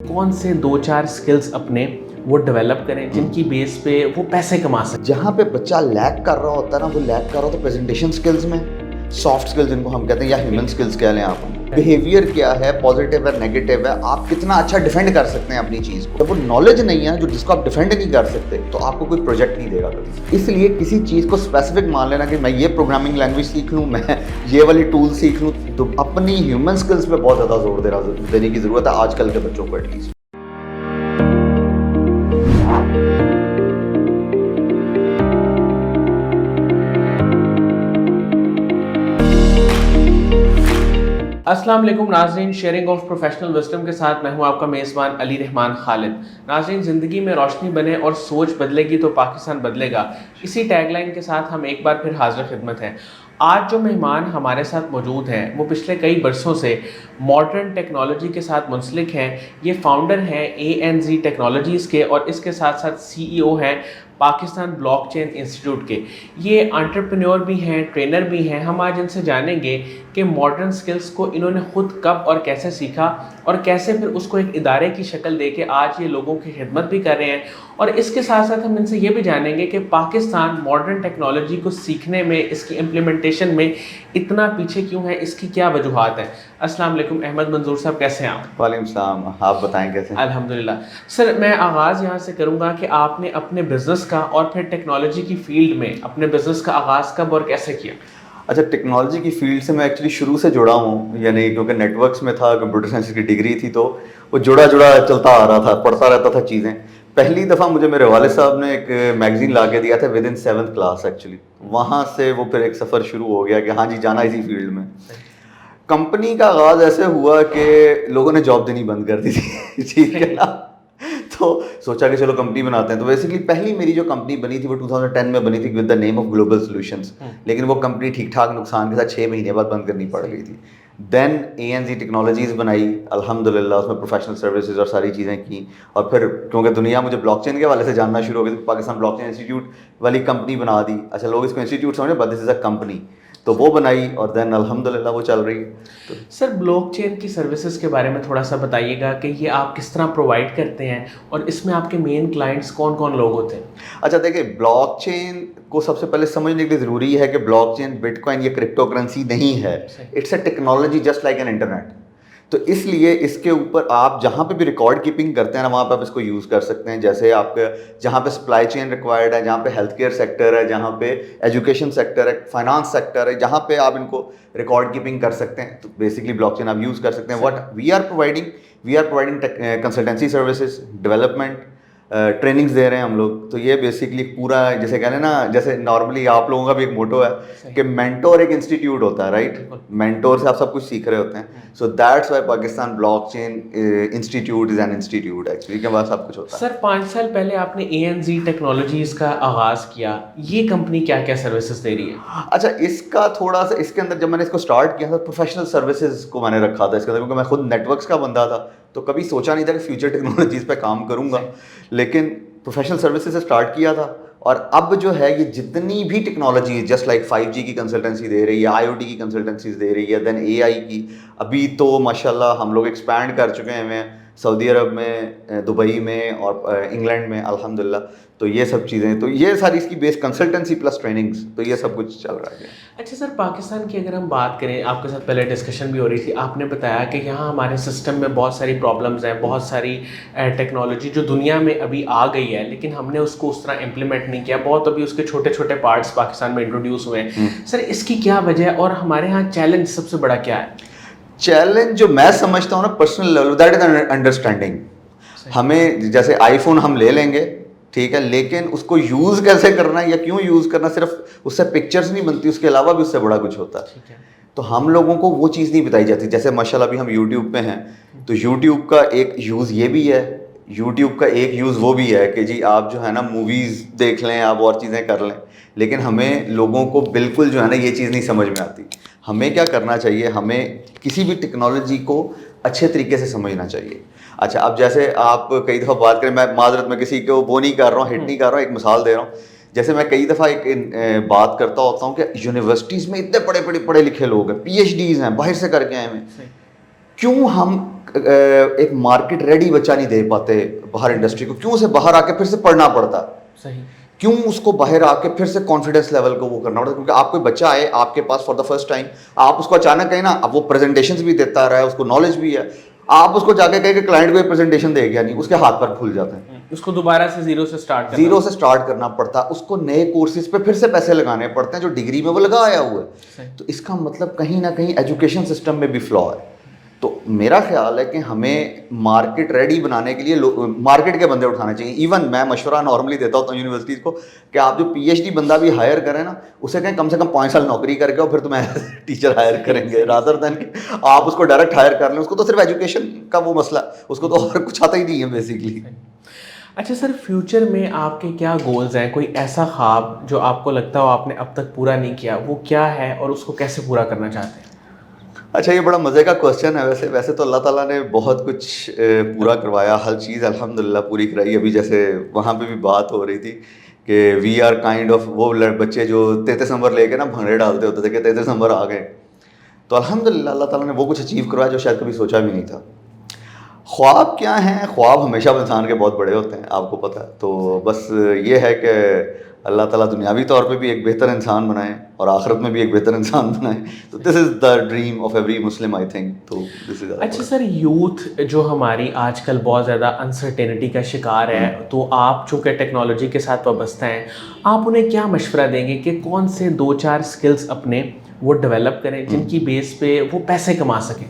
कौन से 2-4 स्किल्स अपने वो डेवलप करें जिनकी बेस पे वो पैसे कमा सकें? जहाँ पे बच्चा लैग कर रहा होता है ना, वो लैग कर रहा होता है प्रेजेंटेशन स्किल्स में, सॉफ्ट स्किल्स जिनको हम कहते हैं, या ह्यूमन स्किल्स कह लें आप। बिहेवियर क्या है, पॉजिटिव है, नेगेटिव है, आप कितना अच्छा डिफेंड कर सकते हैं अपनी चीज़ को। जब वो नॉलेज नहीं है जो जिसको आप डिफेंड नहीं कर सकते, तो आपको कोई प्रोजेक्ट नहीं देगा कभी। इसलिए किसी चीज़ को स्पेसिफिक मान लेना कि मैं ये प्रोग्रामिंग लैंग्वेज सीख लूँ, मैं ये वाली टूल सीख लूँ, तो अपनी ह्यूमन स्किल्स पे बहुत ज़्यादा जोर देने की ज़रूरत है आजकल के बच्चों को एटलीस्ट। अस्सलाम वालेकुम नाज़रीन, शेयरिंग ऑफ प्रोफेशनल विजडम के साथ मैं हूं आपका मेज़बान अली रहमान खालिद। नाज़रीन, ज़िंदगी में रोशनी बने और सोच बदलेगी तो पाकिस्तान बदलेगा, इसी टैगलाइन के साथ हम एक बार फिर हाज़िर खिदमत हैं। आज जो मेहमान हमारे साथ मौजूद हैं वो पिछले कई बरसों से मॉडर्न टेक्नोलॉजी के साथ मुंसलिक हैं। ये फाउंडर हैं ANZ टेक्नोलॉजीज़ के और इसके साथ साथ CEO हैं पाकिस्तान ब्लॉकचेन इंस्टीट्यूट के। ये एंटरप्रेन्योर भी हैं, ट्रेनर भी हैं। हम आज इनसे जानेंगे कि मॉडर्न स्किल्स को इन्होंने ख़ुद कब और कैसे सीखा और कैसे फिर उसको एक इदारे की शक्ल दे के आज ये लोगों की खिदमत भी कर रहे हैं। और इसके साथ साथ हम इनसे ये भी जानेंगे कि पाकिस्तान मॉडर्न टेक्नोलॉजी को सीखने में, इसकी इम्प्लीमेंटेशन में इतना पीछे क्यों है, इसकी क्या वजूहात हैं। अस्सलाम वालेकुम अहमद मंजूर साहब, कैसे हैं आप? वालेकुम सलाम, आप बताएं कैसे हैं? अल्हम्दुलिल्लाह। सर, मैं आगाज़ यहाँ से करूँगा कि आपने अपने बिज़नेस का और फिर टेक्नोलॉजी की फ़ील्ड में अपने बिज़नेस का आगाज़ कब और कैसे किया? अच्छा, टेक्नोलॉजी की फील्ड से मैं एक्चुअली शुरू से जुड़ा हूँ, यानी क्योंकि नेटवर्क्स में था, कंप्यूटर साइंस की डिग्री थी, तो वो जुड़ा चलता आ रहा था, पढ़ता रहता था चीज़ें। पहली दफ़ा मुझे मेरे वालिद साहब ने एक मैगज़ीन ला के दिया था with in 7th class actually. वहाँ से वो फिर एक सफ़र शुरू हो गया कि हाँ जी, जाना इसी फील्ड में। कंपनी का आगाज़ ऐसे हुआ कि लोगों ने जॉब देनी बंद कर दी थी ठीक है ना। तो सोचा कि चलो कंपनी बनाते हैं। तो बेसिकली पहली मेरी जो कंपनी बनी थी वो 2010 में बनी थी with the name of global solutions. लेकिन वो कंपनी ठीक ठाक नुकसान के साथ 6 महीने बाद बंद करनी पड़ गई थी। देन ANZ टेक्नोलॉजीज़ बनाई, अल्हम्दुलिल्लाह उसमें प्रोफेशनल सर्विसेज और सारी चीज़ें की। और फिर क्योंकि दुनिया मुझे ब्लॉकचेन के हवाले से जानना शुरू हो गई, तो पाकिस्तान ब्लॉकचेन इंस्टीट्यूट वाली कंपनी बना दी। अच्छा, लोग इसको इंस्टीट्यूट समझे, but this is a company. तो वो बनाई और देन अल्हम्दुलिल्लाह वो चल रही है। तो सर, ब्लॉकचेन की सर्विसेज के बारे में थोड़ा सा बताइएगा कि ये आप किस तरह प्रोवाइड करते हैं और इसमें आपके मेन क्लाइंट्स कौन कौन लोग होते हैं? अच्छा देखिए, ब्लॉकचेन को सबसे पहले समझने के लिए ज़रूरी है कि ब्लॉकचेन बिटकॉइन या क्रिप्टो करेंसी नहीं है। It's a technology just like an internet. तो इसलिए इसके ऊपर आप जहाँ पे भी रिकॉर्ड कीपिंग करते हैं ना, वहाँ पे आप इसको यूज़ कर सकते हैं। जैसे आपके जहाँ पे सप्लाई चेन रिक्वायर्ड है, जहाँ पे हेल्थ केयर सेक्टर है, जहाँ पे एजुकेशन सेक्टर है, फाइनेंस सेक्टर है, जहाँ पे आप इनको रिकॉर्ड कीपिंग कर सकते हैं, तो बेसिकली ब्लॉकचेन आप यूज़ कर सकते हैं। What we are providing consultancy services, development, trainings दे रहे हैं हम लोग। तो ये बेसिकली पूरा, जैसे कहते हैं ना, जैसे नॉर्मली आप लोगों का भी एक मोटो है कि मेंटोर एक इंस्टीट्यूट होता है, राइट? मेंटोर से आप सब कुछ सीख रहे होते हैं। So that's why Pakistan blockchain institute is an institute actually, के बाद सब कुछ होता है। सर, 5 साल पहले आपने ANZ टेक्नोलॉजीज़ का आगाज़ किया। ये कंपनी क्या क्या सर्विसेज दे रही है? अच्छा, इसका थोड़ा सा, इसके अंदर जब मैंने इसको स्टार्ट किया था, प्रोफेशनल सर्विसेज को मैंने रखा था इसके अंदर, क्योंकि मैं खुद नेटवर्क्स का बंदा था, तो कभी सोचा नहीं था कि फ्यूचर टेक्नोलॉजीज़ पे काम करूँगा, लेकिन प्रोफेशनल सर्विसेज से स्टार्ट किया था। और अब जो है ये जितनी भी टेक्नोलॉजी, जस्ट लाइक 5G की कंसल्टेंसी दे रही है, IoT की कंसल्टेंसीज दे रही है, देन AI की, अभी तो माशाल्लाह हम लोग एक्सपैंड कर चुके हैं सऊदी अरब में, दुबई में और इंग्लैंड में अल्हम्दुलिल्लाह। तो ये सब चीज़ें, तो ये सारी इसकी बेस कंसल्टेंसी प्लस ट्रेनिंग्स, तो ये सब कुछ चल रहा है। अच्छा सर, पाकिस्तान की अगर हम बात करें, आपके साथ पहले डिस्कशन भी हो रही थी, आपने बताया कि यहाँ हमारे सिस्टम में बहुत सारी प्रॉब्लम्स हैं, बहुत सारी टेक्नोलॉजी जो दुनिया में अभी आ गई है, लेकिन हमने उसको उस तरह इम्प्लीमेंट नहीं किया। बहुत अभी उसके छोटे छोटे पार्ट्स पाकिस्तान में इंट्रोड्यूस हुए हैं। सर, इसकी क्या वजह है और हमारे यहाँ चैलेंज सबसे बड़ा क्या है? चैलेंज जो मैं समझता हूँ ना personal level, that is understanding. हमें जैसे आईफोन हम ले लेंगे, ठीक है, लेकिन उसको यूज़ कैसे करना है या क्यों यूज़ करना, सिर्फ उससे पिक्चर्स नहीं बनती, उसके अलावा भी उससे बड़ा कुछ होता है। तो हम लोगों को वो चीज़ नहीं बताई जाती। जैसे माशाल्लाह अभी हम यूट्यूब पे हैं, तो यूट्यूब का एक यूज़ ये भी है, यूट्यूब का एक यूज़ वो भी है कि जी आप जो है ना मूवीज़ देख लें, आप और चीज़ें कर लें, लेकिन हमें लोगों को बिल्कुल जो है ना ये चीज़ नहीं समझ में आती। हमें क्या करना चाहिए, हमें किसी भी टेक्नोलॉजी को अच्छे तरीके से समझना चाहिए। अच्छा, अब जैसे आप कई दफ़ा बात करें, मैं माजरत में किसी को वो नहीं कर रहा हूँ, हिट नहीं कर रहा हूँ, एक मिसाल दे रहा हूँ। जैसे मैं कई दफ़ा एक बात करता होता हूँ कि यूनिवर्सिटीज़ में इतने पढ़े लिखे लोग हैं, PhDs हैं, बाहर से करके आए हैं, क्यों हम एक मार्केट रेडी बच्चा नहीं दे पाते बाहर इंडस्ट्री को, क्यों उसे बाहर आके फिर से पढ़ना पड़ता, सही, क्यों उसको बाहर आके फिर से कॉन्फिडेंस लेवल को वो करना पड़ता? क्योंकि आप कोई बच्चा आए आपके पास फॉर द फर्स्ट टाइम, आप उसको अचानक कहें ना, अब वो प्रेजेंटेशंस भी देता रहा है, उसको नॉलेज भी है, आप उसको जाके कहें कि क्लाइंट को प्रेजेंटेशन दे गया नहीं, उसके हाथ पर फूल जाते हैं। उसको दोबारा से जीरो से स्टार्ट करना पड़ता है, उसको नए कोर्सेज पे फिर से पैसे लगाने पड़ते हैं जो डिग्री में वो लगा आया हुआ है। तो इसका मतलब कहीं ना कहीं एजुकेशन सिस्टम में भी फ्लॉ है। तो मेरा ख्याल है कि हमें मार्केट रेडी बनाने के लिए मार्केट के बंदे उठाने चाहिए। इवन मैं मशवरा नॉर्मली देता होता हूँ यूनिवर्सिटीज़ को कि आप जो पीएचडी बंदा भी हायर करें ना, उसे कहें कम से कम 5 साल नौकरी करके और फिर तुम्हें टीचर हायर करेंगे, रादर देन कि आप उसको डायरेक्ट हायर कर लें। उसको तो सिर्फ एजुकेशन का वो मसला, उसको तो और कुछ आता ही नहीं है बेसिकली। अच्छा सर, फ्यूचर में आपके क्या गोल्स हैं? कोई ऐसा ख्वाब जो आपको लगता हो आपने अब तक पूरा नहीं किया, वो क्या है और उसको कैसे पूरा करना चाहते हैं? अच्छा, ये बड़ा मज़े का क्वेश्चन है। वैसे तो अल्लाह ताला ने बहुत कुछ पूरा करवाया, हर चीज़ अल्हम्दुलिल्लाह पूरी कराई। अभी जैसे वहाँ पे भी बात हो रही थी कि वी आर काइंड ऑफ वो बच्चे जो 33 नंबर लेके ना भंगड़े डालते होते थे कि 33 नंबर आ गए। तो अल्हम्दुलिल्लाह अल्लाह ताला ने वो कुछ अचीव करवाया जो शायद कभी सोचा भी नहीं था। ख्वाब क्या हैं? ख्वाब हमेशा इंसान के बहुत बड़े होते हैं, आपको पता है। तो बस ये है कि अल्लाह ताला दुनियावी तौर पे भी एक बेहतर इंसान बनाए और आखिरत में भी एक बेहतर इंसान बनाए। तो this is the dream of every Muslim, I think. तो दिस इज़। अच्छा सर, यूथ जो हमारी आजकल बहुत ज़्यादा अनसर्टेनिटी का शिकार है, तो आप चूँकि टेक्नोलॉजी के साथ वाबस्ता हैं, आप उन्हें क्या मशवरा देंगे कि कौन से 2-4 स्किल्स अपने वो डेवलप करें जिनकी बेस पे वो पैसे कमा सकें?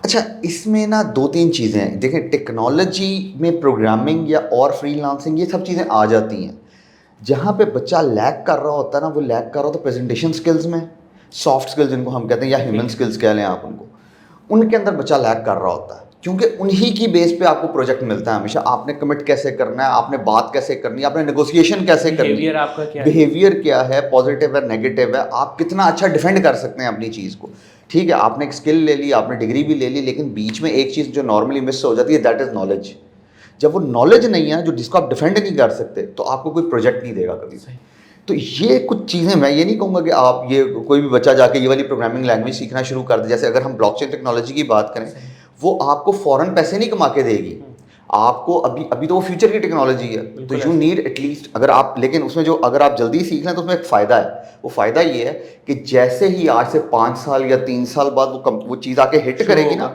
अच्छा, इसमें ना 2-3 चीज़ें हैं। देखें, टेक्नोलॉजी में प्रोग्रामिंग या और फ्रीलांसिंग ये सब चीज़ें आ जाती हैं। जहाँ पे बच्चा लैग कर रहा होता है ना, वो लैग कर रहा होता है प्रेजेंटेशन स्किल्स में, सॉफ्ट स्किल्स जिनको हम कहते हैं, या ह्यूमन स्किल्स कह लें आप उनको, उनके अंदर बच्चा लैग कर रहा होता है। क्योंकि उन्हीं की बेस पे आपको प्रोजेक्ट मिलता है हमेशा। आपने कमिट कैसे करना है, आपने बात कैसे करनी है, आपने नेगोशिएशन कैसे करनी है, बिहेवियर आपका क्या है, बिहेवियर क्या है, पॉजिटिव है, नेगेटिव है, आप कितना अच्छा डिफेंड कर सकते हैं अपनी चीज़ को। ठीक है, आपने एक स्किल ले ली, आपने डिग्री भी ले ली, लेकिन बीच में एक चीज़ जो नॉर्मली मिस हो जाती है, दैट इज़ नॉलेज। जब वो नॉलेज नहीं है, जो जिसको आप डिफेंड नहीं कर सकते, तो आपको कोई प्रोजेक्ट नहीं देगा कभी। तो ये कुछ चीज़ें, मैं ये नहीं कहूँगा कि आप ये कोई भी बच्चा जाके ये वाली प्रोग्रामिंग लैंग्वेज सीखना शुरू कर दे। जैसे अगर हम ब्लॉकचेन टेक्नोलॉजी की बात करें, वो आपको फ़ौरन पैसे नहीं कमा के देगी आपको। अभी तो वो फ्यूचर की टेक्नोलॉजी है, तो यू नीड एटलीस्ट, अगर आप, लेकिन उसमें जो अगर आप जल्दी सीख लें तो उसमें एक फ़ायदा है। वो फ़ायदा ये है कि जैसे ही आज से 5 साल या 3 साल बाद वो चीज़ आके हिट करेगी ना,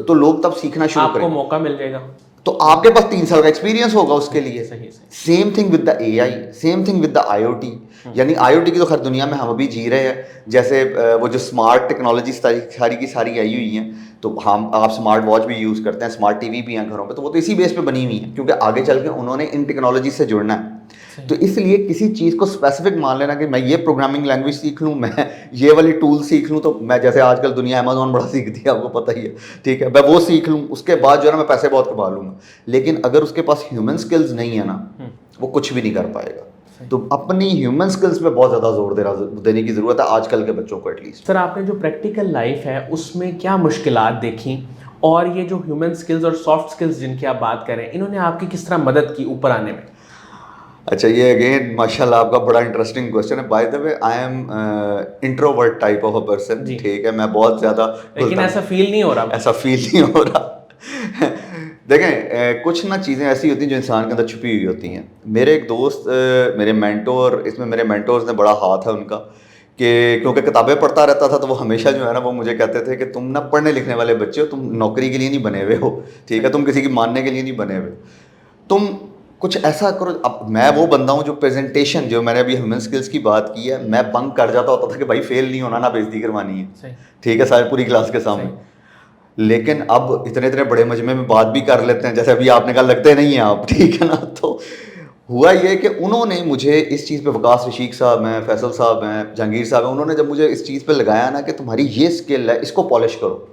तो लोग तब सीखना शुरू करेंगे, आपको मौका मिल जाएगा, तो आपके पास 3 साल का एक्सपीरियंस होगा उसके लिए। सही। Same thing with the AI, same thing with the IoT. यानी आईओटी की तो खैर दुनिया में हम अभी जी रहे हैं। जैसे वो जो स्मार्ट टेक्नोलॉजी सारी की सारी आई हुई हैं, तो आप स्मार्ट वॉच भी यूज़ करते हैं, स्मार्ट टीवी भी हैं घरों पे, तो वो तो इसी बेस पे बनी हुई हैं, क्योंकि आगे चल के उन्होंने इन टेक्नोलॉजी से जुड़ना है। तो इसलिए किसी चीज़ को स्पेसिफिक मान लेना कि मैं ये प्रोग्रामिंग लैंग्वेज सीख लूँ, मैं ये वाली टूल सीख लूँ, तो मैं, जैसे आजकल दुनिया अमेज़ॉन बड़ा सीखती है, आपको पता ही है, ठीक है, मैं वो सीख लूँ, उसके बाद जो है ना मैं पैसे बहुत कमा लूँगा। लेकिन अगर उसके पास ह्यूमन स्किल्स नहीं है ना, वो कुछ भी नहीं कर पाएगा। तो अपनी ह्यूमन स्किल्स पे बहुत ज़्यादा जोर देने की ज़रूरत है आजकल के बच्चों को एटलीस्ट। सर, आपने जो प्रैक्टिकल लाइफ है उसमें क्या मुश्किलात देखी, और ये जो ह्यूमन स्किल्स और सॉफ्ट स्किल्स जिनकी आप बात करें, इन्होंने आपकी किस तरह मदद की ऊपर आने में? अच्छा, ये अगेन माशाल्लाह आपका बड़ा इंटरेस्टिंग क्वेश्चन है। By the way, I am introvert type of a person, ठीक है, मैं बहुत ज़्यादा, लेकिन ऐसा फील नहीं हो रहा, ऐसा फील नहीं हो रहा। देखें, कुछ ना चीज़ें ऐसी होती हैं जो इंसान के अंदर छुपी हुई होती हैं। मेरे एक दोस्त, मेरे मेंटोर, इसमें मेरे मेंटोर्स ने बड़ा हाथ है उनका, कि क्योंकि किताबें पढ़ता रहता था, तो वो हमेशा जो है ना, वो मुझे कहते थे कि तुम ना पढ़ने लिखने वाले बच्चे हो, तुम नौकरी के लिए नहीं बने हुए हो, ठीक है, तुम किसी की मानने के लिए नहीं बने हुए, तुम कुछ ऐसा करो। अब मैं वो बंदा हूँ जो प्रेजेंटेशन, जो मैंने अभी ह्यूमन स्किल्स की बात की है, मैं बंक कर जाता होता था कि भाई फेल नहीं होना, ना बेइज्जती करवानी है, ठीक है, सारी पूरी क्लास के सामने। लेकिन अब इतने इतने बड़े मजमे में बात भी कर लेते हैं, जैसे अभी आपने कहा, लगते नहीं हैं आप, ठीक है ना। तो हुआ ये कि उन्होंने मुझे इस चीज़ पे, वकास रशीक साहब हैं, फैसल साहब हैं, जहांगीर साहब हैं, उन्होंने जब मुझे इस चीज़ पे लगाया ना कि तुम्हारी ये स्किल है, इसको पॉलिश करो,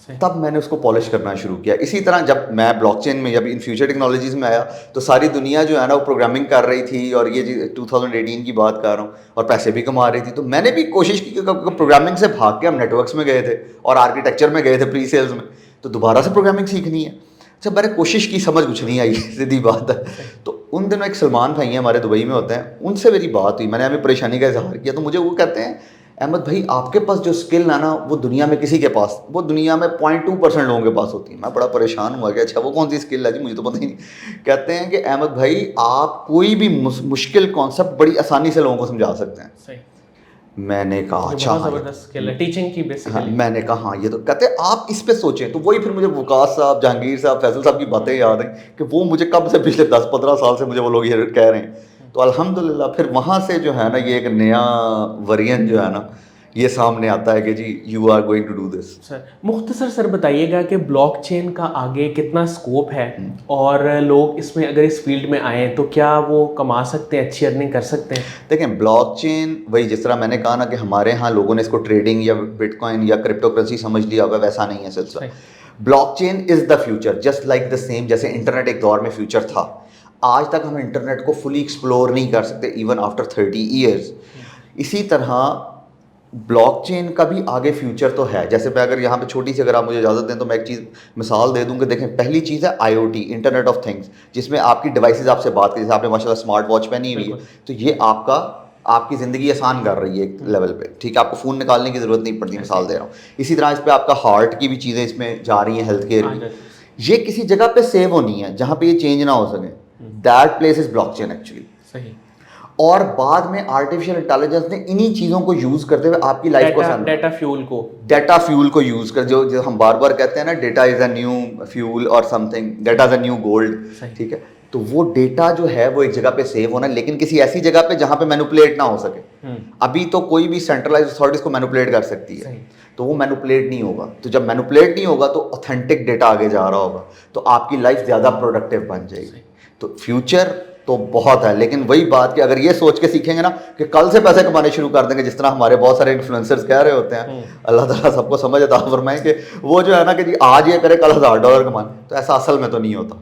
तब मैंने उसको पॉलिश करना शुरू किया। इसी तरह जब मैं ब्लॉकचेन में, जब इन फ्यूचर टेक्नोलॉजीज़ में आया, तो सारी दुनिया जो है ना वो प्रोग्रामिंग कर रही थी, और ये 2018 की बात कर रहा हूँ, और पैसे भी कमा रही थी। तो मैंने भी कोशिश की कि प्रोग्रामिंग से भाग के हम नेटवर्क्स में गए थे और आर्किटेक्चर में गए थे, प्री सेल्स में, तो दोबारा से प्रोग्रामिंग सीखनी है। जब मैंने कोशिश की, समझ कुछ नहीं आई, सीधी बात है। तो उन दिनों एक सलमान भाई हैं, हमारे दुबई में होते हैं, उनसे मेरी बात हुई, मैंने हमें परेशानी का इजहार किया, तो मुझे वो कहते हैं, احمد بھائی آپ کے پاس جو اسکل ہے نا وہ دنیا میں کسی کے پاس, وہ دنیا میں 0.2% لوگوں کے پاس ہوتی ہے. میں بڑا پریشان ہوا کہ اچھا وہ کون سی اسکل ہے جی, مجھے تو پتہ ہی نہیں. کہتے ہیں کہ احمد بھائی آپ کوئی بھی مشکل کانسیپٹ بڑی آسانی سے لوگوں کو سمجھا سکتے ہیں. صحیح. میں نے کہا اچھا بہت زبردست اسکل ہے ٹیچنگ کی بیسیکلی. میں نے کہا ہاں یہ تو کہتے ہیں آپ اس پہ سوچیں. تو وہی پھر مجھے وقاص صاحب, جہانگیر صاحب, فیصل صاحب کی باتیں یاد ہیں کہ وہ مجھے کب سے پچھلے 10-15 سال سے مجھے وہ لوگ یہ کہہ رہے ہیں. تو الحمدللہ پھر وہاں سے جو ہے نا یہ ایک نیا ویرینٹ جو ہے نا یہ سامنے آتا ہے کہ جی you are going to do this. Sir مختصر سر بتائیے گا کہ بلاک چین کا آگے کتنا اسکوپ ہے, اور لوگ اس میں اگر اس فیلڈ میں آئیں تو کیا وہ کما سکتے ہیں, اچھی ارننگ کر سکتے ہیں؟ دیکھیں بلاک چین وہی جس طرح میں نے کہا نا کہ ہمارے ہاں لوگوں نے اس کو ٹریڈنگ یا بٹ کوائن یا کرپٹو کرنسی سمجھ لیا ہوگا, ویسا نہیں ہے سلسلہ. Blockchain is the future, just like the same جیسے انٹرنیٹ ایک دور میں فیوچر تھا. آج تک ہم انٹرنیٹ کو فلی ایکسپلور نہیں کر سکتے ایون آفٹر 30 ایئرس. اسی طرح بلاک چین کا بھی آگے فیوچر تو ہے. جیسے میں اگر یہاں پہ چھوٹی سی اگر آپ مجھے اجازت دیں تو میں ایک چیز مثال دے دوں کہ دیکھیں پہلی چیز ہے I O T, internet of things, جس میں آپ کی ڈیوائسز آپ سے بات کریں. جیسے آپ نے ماشاء اللہ اسمارٹ واچ پہنی ہوئی ہے تو یہ آپ کی زندگی آسان کر رہی ہے ایک لیول پہ, ٹھیک ہے, آپ کو فون نکالنے کی ضرورت نہیں پڑتی, مثال دے رہا ہوں. اسی طرح اس پہ آپ کا ہارٹ کی بھی چیزیں اس میں جا رہی ہیں, ہیلتھ کیئر کی. یہ کسی جگہ پہ سیو ہونی ہے جہاں پہ یہ چینج نہ ہو سکے. That place is blockchain actually. صحیح. اور بعد میں آرٹیفیشیل انٹیلیجنس نے انہی چیزوں کو یوز کرتے ہوئے آپ کی لائف کو ڈیٹا فیول کو یوز کر, جو ہم بار بار کہتے ہیں نا data is a new fuel اور something, data is a new gold, ٹھیک ہے. تو وہ ڈیٹا جو ہے وہ ایک جگہ پہ سیو ہونا, لیکن کسی ایسی جگہ پہ جہاں پہ مینوپولیٹ نہ ہو سکے. ابھی تو کوئی بھی سینٹرلائز اتھارٹی اس کو مینوپولیٹ کر سکتی ہے, تو وہ مینوپولیٹ نہیں ہوگا. تو جب مینوپولیٹ نہیں ہوگا تو اوتھینٹک ڈیٹا آگے جا رہا ہوگا, تو آپ کی لائف زیادہ پروڈکٹیو بن جائے گی. تو فیوچر تو بہت ہے, لیکن وہی بات کہ اگر یہ سوچ کے سیکھیں گے نا کہ کل سے پیسے کمانے شروع کر دیں گے, جس طرح ہمارے بہت سارے انفلوئنسرز کہہ رہے ہوتے ہیں, اللہ تعالیٰ سب کو سمجھ عطا فرمائیں کہ وہ جو ہے نا کہ جی آج یہ کرے کل $1000 کمائیں, تو ایسا اصل میں تو نہیں ہوتا.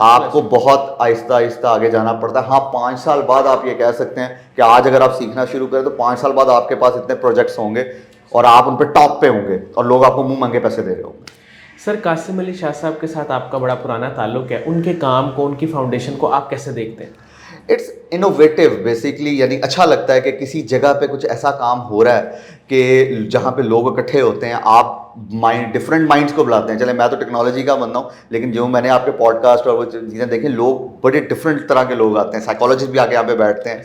آپ کو بہت آہستہ آہستہ آگے جانا پڑتا ہے. ہاں 5 سال بعد آپ یہ کہہ سکتے ہیں کہ آج اگر آپ سیکھنا شروع کریں تو 5 سال بعد آپ کے پاس اتنے پروجیکٹس ہوں گے اور آپ ان پہ ٹاپ پہ ہوں گے اور لوگ آپ کو منہ مانگے پیسے دے رہے ہوں گے. سر قاسم علی شاہ صاحب کے ساتھ آپ کا بڑا پرانا تعلق ہے, ان کے کام کو, ان کی فاؤنڈیشن کو آپ کیسے دیکھتے ہیں؟ اٹس انوویٹیو بیسکلی, یعنی اچھا لگتا ہے کہ کسی جگہ پہ کچھ ایسا کام ہو رہا ہے کہ جہاں پہ لوگ اکٹھے ہوتے ہیں, آپ ڈفرینٹ مائنڈس کو بلاتے ہیں. چلے میں تو ٹیکنالوجی کا بندہ ہوں, لیکن جو میں نے آپ کے پوڈ کاسٹ اور وہ چیزیں دیکھیں, لوگ بڑے ڈفرینٹ طرح کے لوگ آتے ہیں. سائیکالوجسٹ بھی آگے یہاں پہ بیٹھتے ہیں,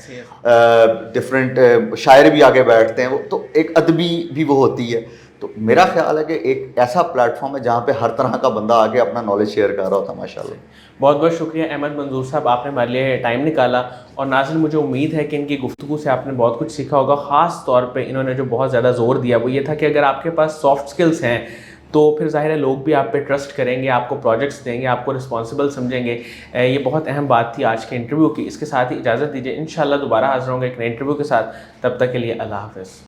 ڈفرینٹ شاعر بھی آگے بیٹھتے ہیں, وہ تو ایک ادبی بھی وہ ہوتی ہے. تو میرا خیال ہے کہ ایک ایسا پلیٹ فارم ہے جہاں پہ ہر طرح کا بندہ آگے اپنا نالج شیئر کر رہا ہوتا ہے. ماشاء اللہ. بہت بہت شکریہ احمد منظور صاحب, آپ نے ہمارے لیے ٹائم نکالا. اور ناظرین مجھے امید ہے کہ ان کی گفتگو سے آپ نے بہت کچھ سیکھا ہوگا. خاص طور پہ انہوں نے جو بہت زیادہ زور دیا وہ یہ تھا کہ اگر آپ کے پاس سافٹ سکلز ہیں تو پھر ظاہر ہے لوگ بھی آپ پہ ٹرسٹ کریں گے, آپ کو پروجیکٹس دیں گے, آپ کو رسپانسبل سمجھیں گے. یہ بہت اہم بات تھی آج کے انٹرویو کی. اس کے ساتھ ہی اجازت دیجیے, انشاءاللہ دوبارہ حاضر ہوں گے ایک نئے انٹرویو کے ساتھ. تب تک کے لیے اللہ حافظ.